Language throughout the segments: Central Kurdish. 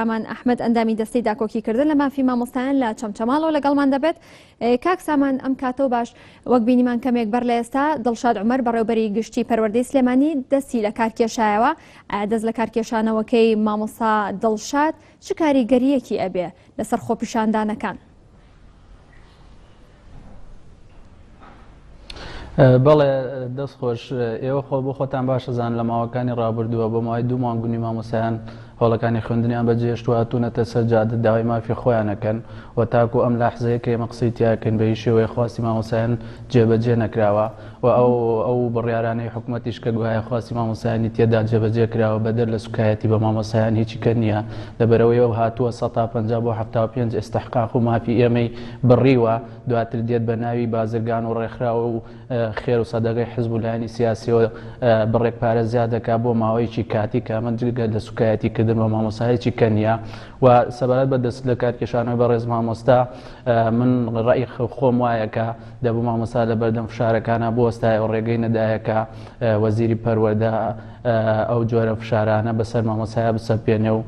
سامان ئەحمەد ئەندامی دەستەی داکۆکیکردن لە مافی مامۆستایان لە چەمچەماڵەوە لەگەڵمان دەبێت. کاک سامان ئەم کاتەوە باش وەک بینیمان کەمێک بەر لە ئێستا دڵشاد عومەر بەڕێوەبەری گشتی پەروەردەی سلێمانی دەستی لە کارکێشایەوە. دەست لە کارکێشانەوەکەی مامۆستا دڵشاد چ کاریگەریەکی ئەبێ لەسەر خۆپیشاندانەکان؟ بەڵێ دەست خۆش، ئێوە خۆ بۆ خۆتان باشەزان لە ماوەکانی ڕابردووە بۆ ماوەی 2 مانگونی مامۆسایان هەوڵەکانی خوێندنیان بەجێهێشتووە هاتوونەتە سەر جادە داوای مافی خۆیانەکەن و تاکو ئەم لاحزەیە کە ئێمە قسەی تیاکەین بە هیچ شێوەیە خواستی مامۆسایان جێبەجێ نەکراوە و ئەو بڕیارانەی حکوومەتیش کە گوایە خواستی مامۆسایانی تێدا جێبەجێ کراوە بەدەر لە سوکایەتی بە مامۆسایان هیچی کە نییە. لەبەرەوەی ئەو هاتووە 150 بۆ 75 ئێستحقاق و مافی ئێمەی بڕیوە، دواتر دێت بە ناوی بازرگان و ڕێکخراوە و خێر و سەدەقەی حیزب و لایەنی سیاسیەوە بڕێک پارە زیاد دەکا بۆ ماوەیەکی کاتی کە ئەمە جگە لە سوکایەتی کردن بە مامۆسایەکی کە نییە. و سەبارەت بە دەست لە کارکێشانەوەی بەڕێز مامۆستا، من ڕای خۆم وایە کە دەبوو مامۆستا لە بەردەم فشارەکانە بۆ ئێستای ڕێگەی نەدایەکە وەزیری پەروەردە ئەو جۆرە فشارانە بەسەر مامۆسایە بسەپێنێ و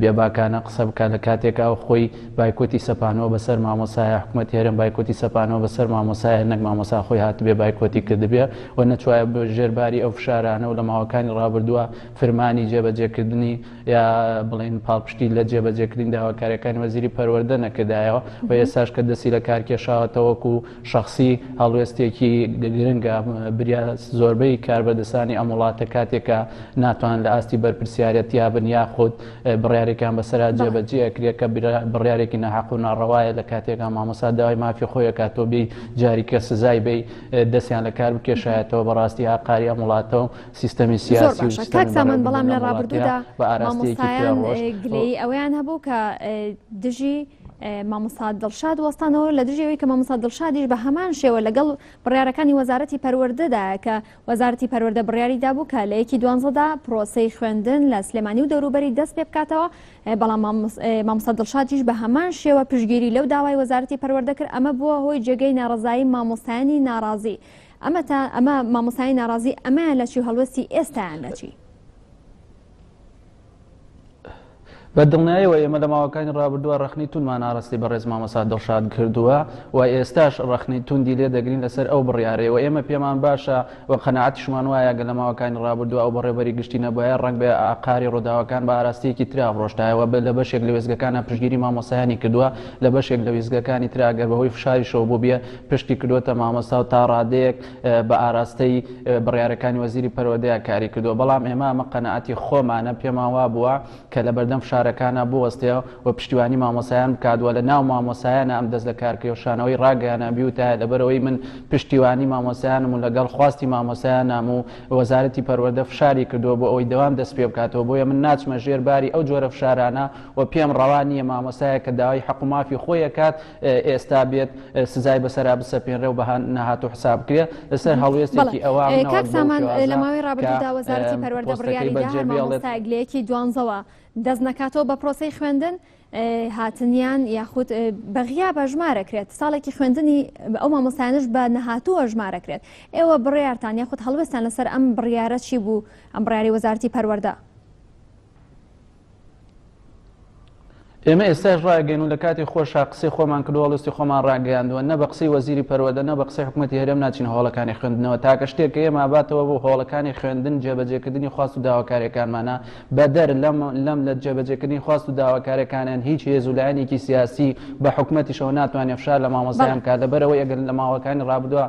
بێباکانە قسە بکە لە کاتێکا و خۆی بایکۆتی سەپانەوە بەسەر مامۆسایە، حکوومەتی هەرێم بایکۆتی سەپانەوە بەسەر مامۆسایە، نەک مامۆسا خۆی هات بێ بایکۆتی کردبێ و نەچوایە بە ژێرباری ئەو فشارانە و لە ماوەکانی ڕابردووە فرمانی جێبەجێکردنی یا بڵین پاڵپشتی لە جێبەجێکردنی داواکاریەکانی وەزیری پەروەردە نەکردایەوە و ئێستاش کە دەستی لە کارکێشاوەتەوەکو شەخسی هەڵوێستێکی گرنگە بریا زۆربەی کاربەدەستانی ئەم وڵاتە کاتێکە ناتوان لە ئاستی بەرپرسیارەت یابن یاخود بڕیارێکیان بەسەرا جێبەجێکرێت کە بڕیارێکی نەحەق و ناڕەوایە لە کاتێکا مامۆستا داوای مافی خۆی کاتۆ بێ جاریکە سزای بێ دەستیان لە کار بکێشایەتەوە بەڕاستی ئاقاری ئەم وڵاتە و سیستەمی سیاسی و کاک سامان بەڵام لە ڕابردوودا مامۆستایان گلەی ئەوەیان هەبوو کە دژی مامۆستا دڵشاد وەستانەوە لە دژەوەی کە مامۆستا دڵشادیش بە هەمان شێوە لەگەڵ بڕیارەکانی وەزارەتی پەروەردەدا کە وەزارەتی پەروەردە بڕیاری دابوو کە لە 12دا پرۆسەی خوێندن لە سلێمانی و دەوروبەری دەست پێ بکاتەوە، بەڵام مامۆستا دڵشادیش بە هەمان شێوە پشتگیری لەو داوای وەزارەتی پەروەردە کرد. ئەمە بووە هۆی جێگەی ناڕەزایی مامۆستایانی ناڕازی. ئەمە مامۆستایی ناڕازی ئەمەیان لە چی هەڵوەستی ئێستایان لە چی؟ بە دڵنیاییەوە ئێمە لە ماوەکانی ڕابردووە ڕەخنەی تونمان ئاڕاستی بەڕێز مامۆستا دڵشاد کردووە و ئێستاش ڕەخنەی توندی لێ دەگرین لەسەر ئەو بڕیارەیە و ئێمە پێمان باشە و قەنەعەتیشمان وایە گە لە ماوەکانی ڕابردووە ئەو بەڕێوەبەری گشتی نەبووە ڕەنگ بێ ئاقاری ڕووداوەکان بە ئاراستەیەکی ترا ڕۆشتایەوە لە بەشێک لە وێزگەکانە پشتگیری مامۆسایانی کردووە، لە بەشێک لە وێزگەکانی ترا گەر بەهۆی فشاری شەو بوو بێ پشتی کردووەتە مامۆستا و تا ڕادەیەک بە ئاراستەی بڕیارەکانی وەزیری پەروەردەیە کاری کردووە. بەڵام ئێمە ئەمە قەنەعەتی خۆمانە پێمان وا بووە کە لە بەردەم فشارەکانە بۆ و پشتیوانی مامۆسایان بکاتوە لە ناو مامۆسایانە ئەم دەست لە کارکێشانەوەی ڕاگەیانە بیوتە لەبەرەوەی من پشتیوانی مامۆسایانم و لەگەڵ خواستی مامۆسایانم و وەزارەتی پەروەردە فشاری کردووە بۆ ئەوەی دەوام دەست پێ بکاتەوە، بۆیە من ناچمە ژێرباری ئەو جۆرە فشارانە و پێم ڕەوا نییە مامۆسایە کە داوای حەق و مافی خۆی دەکات ئێستا بێت سزای بەسەرا بسەپێنرێ و بەها نەهات و حساب کرێ لەسەر هەڵوێستێکی ئەوە. کاک سامان لە ماوەی ڕابردوودا وەزارەتی پەروەردە بڕیاری دا مامۆستای گلەیەکی دوانزەوە دەست نەکاتەوە بە پرۆسەی خوێندن هاتنیان یاخود بەغیا بە ژمارەکرێت، ساڵێکی خوێندنی ئەو مامۆستایانش بە نەهاتووە ژمارەکرێت. ئێوە بڕیارتان یاخود هەڵوێستان لەسەر ئەم بڕیارە چی بوو، ئەم بڕیاری وەزارەتی پەروەردە؟ ئێمە ئێستاش ڕاگەین و لە کاتی خۆشا قسەی خۆمان کردووە هەڵوێستی خۆمان ڕاگەیاندووە، نە بە قسەی وەزیری پەروەردە نە بە قسەی حکوومەتی هەرێم ناچین هەوڵەکانی خوێندنەوە تاکە شتێک کە ئێمە باتەوە بۆ هەوڵەکانی خوێندن جێبەجێکردنی خواست و داواکاریەکانمانە بەدەر لەم لە جێبەجێکردنی خواست و داواکاریەکانیان هیچ هێز و لایەنێکی سیاسی بە حکوومەتیشەوە ناتوانێت فشار لە مامۆسایان بکات. لەبەرەوەی ئەگەر لە ماوەکانی ڕابردووە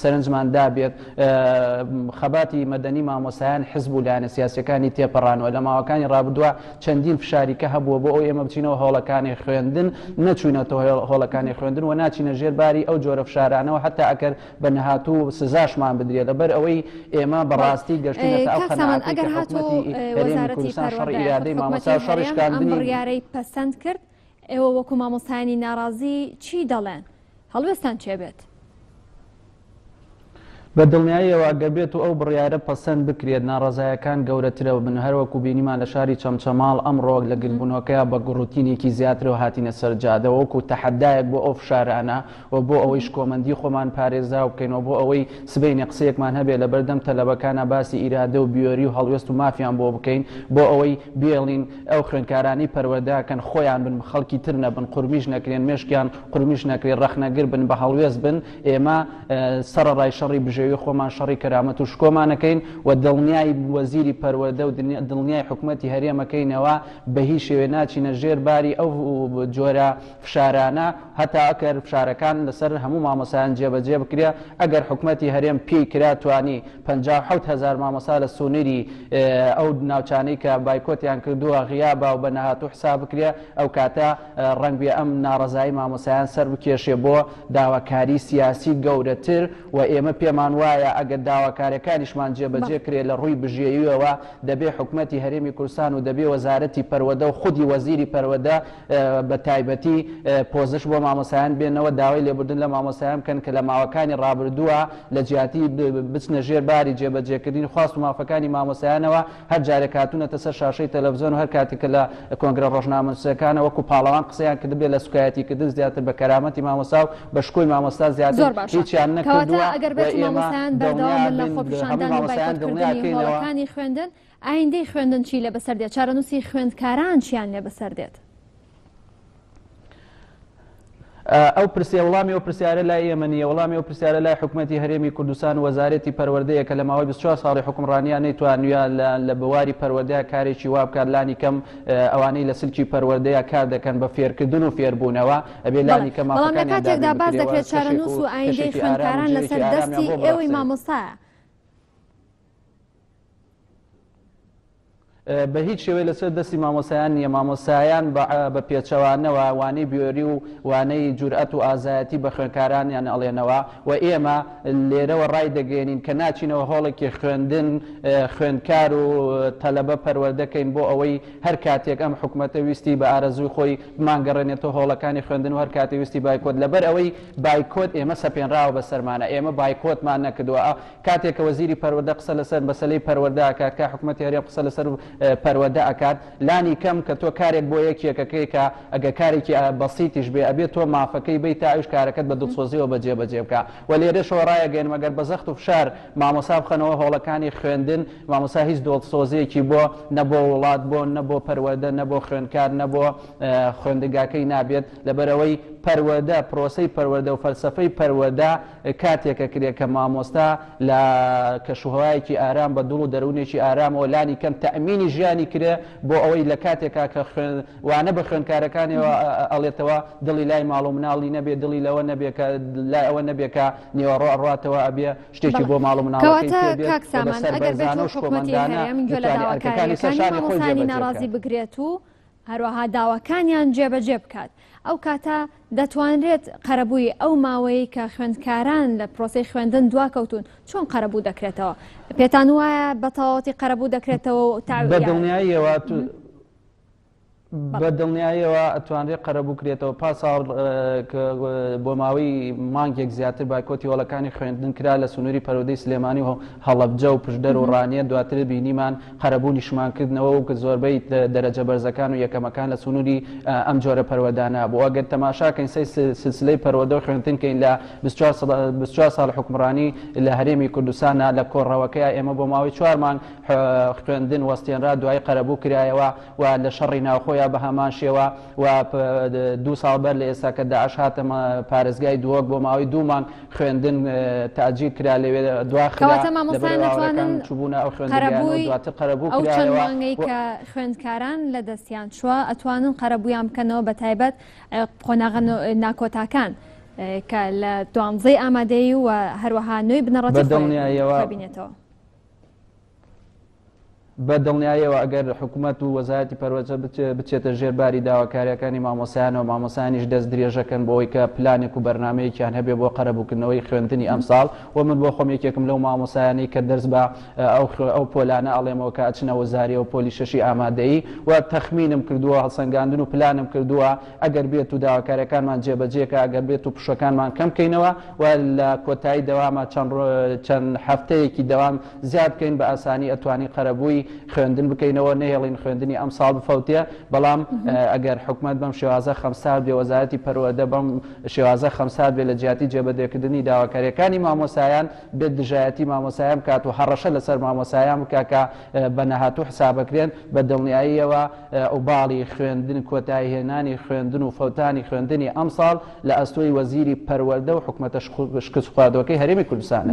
سەرنجمان دابێت خەباتی مەدەنی مامۆسایان حیزب و لایەنە سیاسیەکانی تێپەڕانەوە لە ماوەکانی ڕابردووە چەندین فشاریکە هەبووە بۆ ئەو ئێمە بچینەوە هەوڵەکانی خوێندن نەچوینەتەوە هۆڵەکانی خوێندن و ناچینە ژێرباری ئەو جۆرە فشارانەوە حتا ئەگەر بە نەهاتوو سزاشمان بدرێت. لەبەر ئەوەی ئێمە بەڕاستی گەشتینەتە ئەو خەناعەتی کە حکوومەتی هەرێمی کوردستان شەڕ ئیرادەی مامۆستا شەڕیشکاندنی بڕیارەی پەسەند کرد. ئێوە وەکو مامۆستایانی ناڕازی چی دەڵێن؟ هەڵوێستان چێ بێت؟ بەدڵنیاییەوە ئەگەر بێت و ئەو بڕیارە پەسەند بکرێت ناڕەزایەکان گەورەترەوە بن هەروەکو بینیمان لە شاری چەمچەماڵ ئەمڕۆ لە گربوونەوەکەیە بە گوڕوتینێکی زیاترەوە هاتینە سەر جادە وەکو تەحەدایەک بۆ ئەو فشارانە و بۆ ئەوەی شکۆمەندی خۆمان پارێزا بکەینەوە بۆ ئەوەی سبەینی قسەیەکمان هەبێت لە بەردەم تەلەبەکانە باسی ئیرادە و بیۆری و هەڵوێست و مافیان بۆ بکەین بۆ ئەوەی بێڵین ئەو خوێندکارانی پەروەردەکەن خۆیان بن خەڵکی تر نەبن قورمیش نەکرێن مێشکیان قورمیش نەکرێت ڕەخنەگر بن بە هەڵوێست بن ئێمە سەرڕای شەڕی بژێوی خۆمان شەڕی کەرامەت و شکۆمانەکەین و دڵنیای وەزیری پەروەردە و دڵنیای حکوومەتی هەرێمەکەینەوە بە هیچ شێوێ ناچینە ژێر باری ئەو جۆرە فشارانە هەتا ئەگەر فشارەکان لەسەر هەموو مامۆسایان جێبەجێ بکرێ ئەگەر حکوومەتی هەرێم پێی کرا توانی 57,000 مامۆسا لە سونووری ئەو ناوچانەی کە بایکۆتیان کردووە غیابە و بە نەهاتوو حساب بکرێ ئەو کاتە ڕەنگ بێ ئەم ناڕەزایی مامۆسایان سەر بکێشێ بۆ داواکاری سیاسی گەورەتر و ئێمە پێمان وایە ئەگەر داواکاریەکانیشمان جێبەجێ کرێ لە ڕووی بژێویەوە دەبێ حکوومەتی هەرێمی کوردستان و دەبێ وەزارەتی پەروەردە و خودی وەزیری پەروەردە بە تایبەتی پۆزش بۆ مامۆسایان بێنەوە داوای لێبوردن لە مامۆسایان بکەن کە لە ماوەکانی ڕابردووە لە جیاتی بچنە ژێر باری جێبەجێکردنی خواست و مافەکانی مامۆسایانەوە هەر جارێک هاتوونەتە سەر شاشەی تەلەڤیزۆن و هەر کاتێک لە کۆنگرە ڕۆژنامەنووسەکانە وەکو پاڵەوان قسەیان کردبێ لە سوکایەتیکردن زیاتر بە کەرامەتی مامۆسا و بە شکۆی مامۆستا زیاتر هیچیان نەکردووە هەڵەکانی خوێندن ئایندەی خوێندن چی لە بەسەر دێت چارەنووسی خوێندکاران چیان لێ بەسەر دێت ئەو پرسیە وەڵامی ئەو پرسیارە لای ئێمە نیە وەڵامی ئەو پرسیارە لای حکوومەتی هەرێمی کوردستان و وەزارەتی پەروەردەیە کە لە ماوەی 24 ساڵی حکومڕانیان نەیتوانویە لە بواری پەروەردەیە کارێکی وا بکات لانی کەم ئەوانەی لە سلکی پەروەردەیە کار دەکەن بە فێرکردن و فێربوونەوە ئەبێ لانی کەم کاتێکدا باز دەکرێت چارەنووس و ئایندەی خوێندکاران لەسەر دەستی ئێوەی مامۆستایە بە هیچ شێوەیە لەسەر دەستی مامۆسایان نییە مامۆسایان بە پێچەوانەوە وانەی بیۆری و وانەی جورئەت و ئازایەتی بە خوێندکارانیان ئەڵێنەوە و ئێمە لێرەوە ڕای دەگەێنین کە ناچینەوە هۆڵێکی خوێندن خوێندکار و تەلەبە پەروەردەکەین بۆ ئەوەی هەر کاتێک ئەم حکوومەتە ویستی بە ئارەزووی خۆی مانگەڕێنێتەوە هۆڵەکانی خوێندن و هەر کاتی ویستی بایکۆت لەبەر ئەوەی بایکۆت ئێمە سەپێنراوە بە سەرمانە ئێمە بایکۆتمان نەکردووە کاتێک کە وەزیری پەروەردە قسە لەسەر مەسەلەی پەروەردە ئەکات کە حکوومەتی هەرێم قسە لەسەر پەروەردە ئەکات لانی کەم کە تۆ کارێک بۆ یەکێکەکەی کە ئەگە کارێکی بەسیتیش بێ ئەبێت تۆ مافەکەی بیت تا ئەوش کارەکەت بە دڵسۆزیەوە بەجێبەجێ بکە و لێرەشەوە ڕایەگەین مەگەر بە زەخت و فشار مامۆسا بخەنەوە هۆڵەکانی خوێندن مامۆسا هیچ دڵسۆزیەکی بۆ نەبۆ وڵات بۆ نەبۆ پەروەردە نەبۆ خوێندکار نەبۆ خوێندگاکەی نابێت لەبەرەوەی پەروەردە پرۆسەی پەروەردە و فەلسەفەی پەروەردە کاتێکە کرێت کە مامۆستا لە کەشوهەوایەکی ئارام بە دڵ و دەروونێکی ئارامەوە لانی کەم تەئمینی ژیانی کرێ بۆ ئەوەی لە کاتێکا کە وانە بە خوێندکارەکانیەوە ئەڵێتەوە دڵی لای ماڵ و مناڵی نەبێ دڵی لەوە نەبێ کە لای ئەوە نەبێ کە نێوەڕۆ ئەڕاتەوە ئەبێ شتێکی بۆ ماڵ و مناڵەکەی پێبێت ناڕازی بگرێت و هەروەها داواکانیان جێبەجێ بکات ئەو کاتە دەتوانرێت قەرەبووی ئەو ماوەی کە خوێندکاران لە پرۆسی خوێندن دواکەوتون چۆن قەرەبوو دەکرێتەوە پێتان وایە بەتەواوەتی قەرەبوو دەکرێتەوە بەدڵنیاییەوە بە دڵنیاییەوە ئەتوانرێت قەرەبوو کرێتەوە پاساڵ بۆ ماوەی مانگێک زیاتر بایکۆتی وڵەکانی خوێندن کرا لە سنووری پەروەردەی سلێمانی و هەڵەبجە و پشدەر و ڕانیە دواتر بینیمان قەرەبوو نیشمانکردنەوە و کە زۆربەی دەرەجە بەرزەکان و یەکەمەکان لە سنووری ئەم جۆرە پەروەردانە بۆ ئەگەر تەماشاکەین سلسلەی پەروەردە و خوێندنکەین لە 24 ساڵ حکومڕانی لە هەرێمی کوردستانە لە کۆڕەوەکەی ئێمە بۆ ماوەی 4 مانگ خوێندن وەستێنرا دوای قەرەبوو کرایەوە و لە شەڕی ناوخۆی بە هەمان شێوە و 2 ساڵ بەر لە ئێستا کە داعش هاتە پارێزگای دووەک بۆ ماوەی 2 مانگ خوێندن تاجیل کرا لەوێ چوبوونە ئەو خوێندەوەی دواتر قەرەبوو ئەو چەند مانگەی کە خوێندکاران لە دەستیان چووە ئەتوانن قەرەبوویان بکەنەوە بە تایبەت قۆناغە ناکۆتاکان کە لە 12 ئامادەی و هەروەها نوێی بنەڕەتی بینێتەوە بە دڵنیاییەوە ئەگەر حکوومەت و وەزارەتی پەروەردە بچێتە ژێرباری داواکاریەکانی مامۆسایانەوە مامۆسایانیش دەست درێژەکەن بۆ ئەوەی کە پلانێک و بەرنامەیەکیان هەبێ بۆ قەرەبووکردنەوەی خوێندنی ئەمساڵ و من بۆ خۆم یەکێکم لەو مامۆسایانی کە دەرس بە ئەو پۆلانە ئەڵێمەوە کە ئەچنە وەزاریەوە پۆلی شەشی ئامادەیی و تەخمینم کردووە هەڵسەنگاندن و پلانم کردووە ئەگەر بێت و داواکاریەکانمان جێبەجێکە ئەگەر بێت و پشەکانمان کەم بکەینەوە و لە کۆتایی دەوامە چەند هەفتەیەکی دەوام زیاد بکەین بە ئاسانی ئەتوانی قەرەبووی خوێندن بکەینەوە نەهێڵین خوێندنی ئەم ساڵ بفەوتێ بەڵام ئەگەر حکوومەت بەم شێوازە خەمسار بێ وەزارەتی پەروەردە بەم شێوازە خەمسار بێ لە جیاتی جێبەجێکردنی داواکاریەکانی مامۆسایان بێت دژایەتی مامۆسایان بکات و هەڕەشە لەسەر مامۆسایان بکات کە بە نەهاتوو حسابەکرێن بە دڵنیاییەوە ئەو باڵی خوێندن کۆتایی هێنانی خوێندن و فەوتانی خوێندنی ئەم ساڵ لە ئەستۆی وەزیری پەروەردە و حکوومەتە شکست خواردەوەکەی هەرێمی کوردستانە.